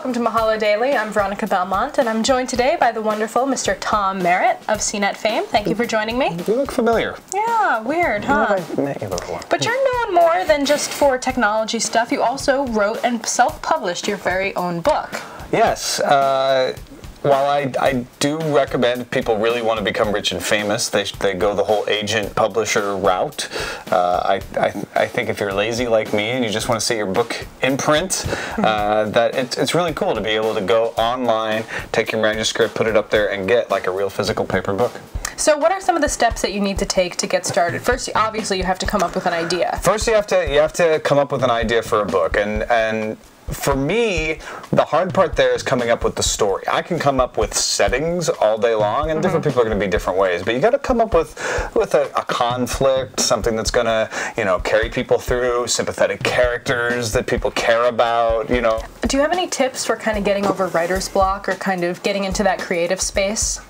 welcome to Mahalo Daily. I'm Veronica Belmont, and I'm joined today by the wonderful Mr. Tom Merritt of CNET fame. Thank you for joining me. You look familiar. Yeah, weird, huh? I've met you before. But you're known more than just for technology stuff. You also wrote and self-published your very own book. Yes. While I do recommend if people really want to become rich and famous, they go the whole agent-publisher route. I think if you're lazy like me and you just want to see your book in print, that it's really cool to be able to go online, take your manuscript, put it up there, and get like a real physical paper book. So what are some of the steps that you need to take to get started? First, obviously, you have to come up with an idea. First, you have to come up with an idea for a book, and for me, the hard part there is coming up with the story. I can come up with settings all day long, and different people are going to be different ways. But you got to come up with a conflict, something that's going to, carry people through, sympathetic characters that people care about. Do you have any tips for kind of getting over writer's block or kind of getting into that creative space?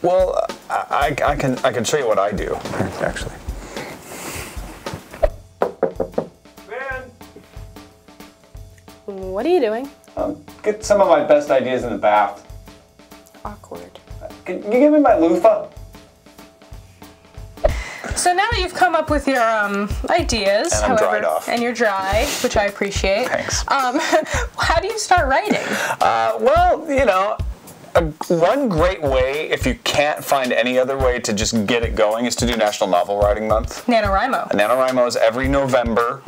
Well, I can show you what I do, actually. What are you doing? Get some of my best ideas in the bath. Awkward. Can you give me my loofah? So now that you've come up with your ideas, and I'm dried off. And you're dry, which I appreciate. Thanks. How do you start writing? Well, one great way, if you can't find any other way to just get it going, is to do National Novel Writing Month. NaNoWriMo. NaNoWriMo is every November,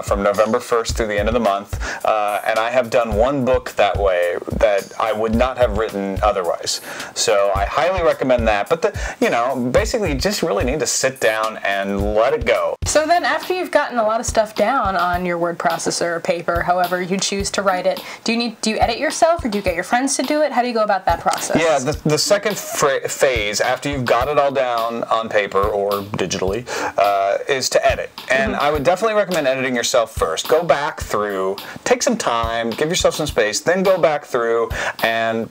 from November 1st through the end of the month, and I have done one book that way that I would not have written otherwise. So I highly recommend that, but basically you just really need to sit down and let it go. So then after you've gotten a lot of stuff down on your word processor or paper, however you choose to write it, do you edit yourself, or do you get your friends to do it? How do you go about that process? Yeah, the second phase, after you've got it all down on paper or digitally, is to edit. And I would definitely recommend editing yourself first. Go back through, take some time, give yourself some space, then go back through and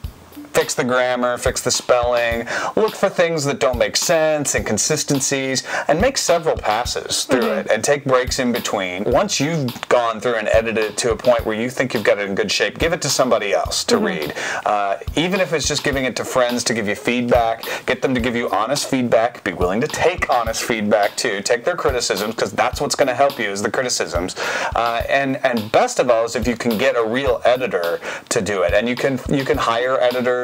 fix the grammar, fix the spelling, look for things that don't make sense, inconsistencies, and make several passes through it and take breaks in between. Once you've gone through and edited it to a point where you think you've got it in good shape, give it to somebody else to read. Even if it's just giving it to friends to give you feedback, get them to give you honest feedback, be willing to take honest feedback too, take their criticisms, because that's what's going to help you is the criticisms. And best of all is if you can get a real editor to do it. And you can hire editors,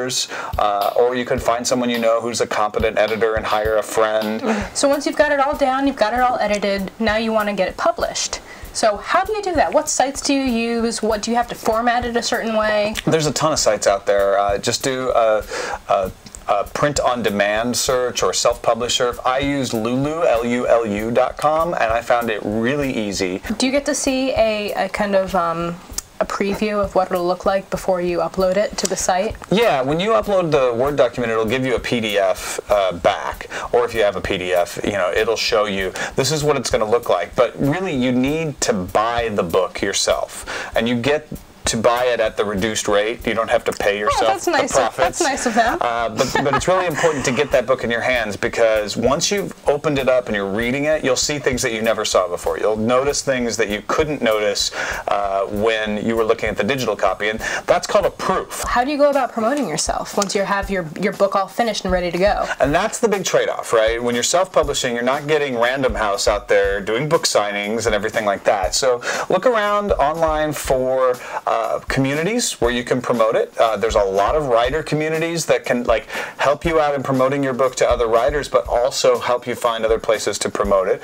or you can find someone you know who's a competent editor and hire a friend. So once you've got it all down, you've got it all edited, now you want to get it published. So how do you do that? What sites do you use? What do you have to format it a certain way? There's a ton of sites out there. Just do a print-on-demand search or self-publisher. I used Lulu, Lulu.com, and I found it really easy. Do you get to see a kind of a preview of what it'll look like before you upload it to the site? Yeah, when you upload the Word document, it'll give you a PDF back, or if you have a PDF, it'll show you this is what it's going to look like. But really, you need to buy the book yourself, and you get to buy it at the reduced rate. You don't have to pay yourself the profits. That's nice of them. But it's really important to get that book in your hands, because once you've opened it up and you're reading it, you'll see things that you never saw before. You'll notice things that you couldn't notice when you were looking at the digital copy, and that's called a proof. How do you go about promoting yourself once you have your book all finished and ready to go? And that's the big trade-off, right? When you're self-publishing, you're not getting Random House out there doing book signings and everything like that. So look around online for communities where you can promote it. There's a lot of writer communities that can help you out in promoting your book to other writers, but also help you find other places to promote it.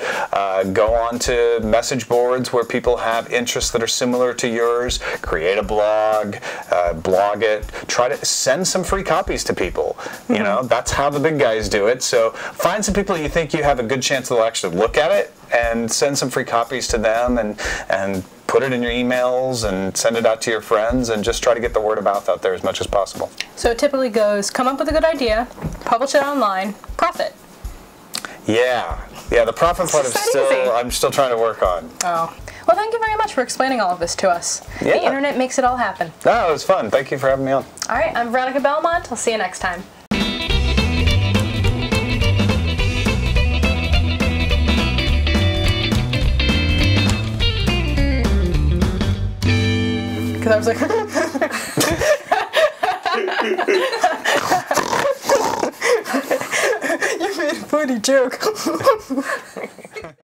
Go on to message boards where people have interests that are similar to yours. Create a blog, blog it. Try to send some free copies to people. That's how the big guys do it. So find some people you think you have a good chance they'll actually look at it, and send some free copies to them, and put it in your emails and send it out to your friends, and just try to get the word of mouth out there as much as possible. So it typically goes, come up with a good idea, publish it online, profit. Yeah, the profit part is I'm still trying to work on. Oh. Well, thank you very much for explaining all of this to us. Yeah. The internet makes it all happen. No, it was fun. Thank you for having me on. All right, I'm Veronica Belmont. I'll see you next time. because I was like. You made a funny joke.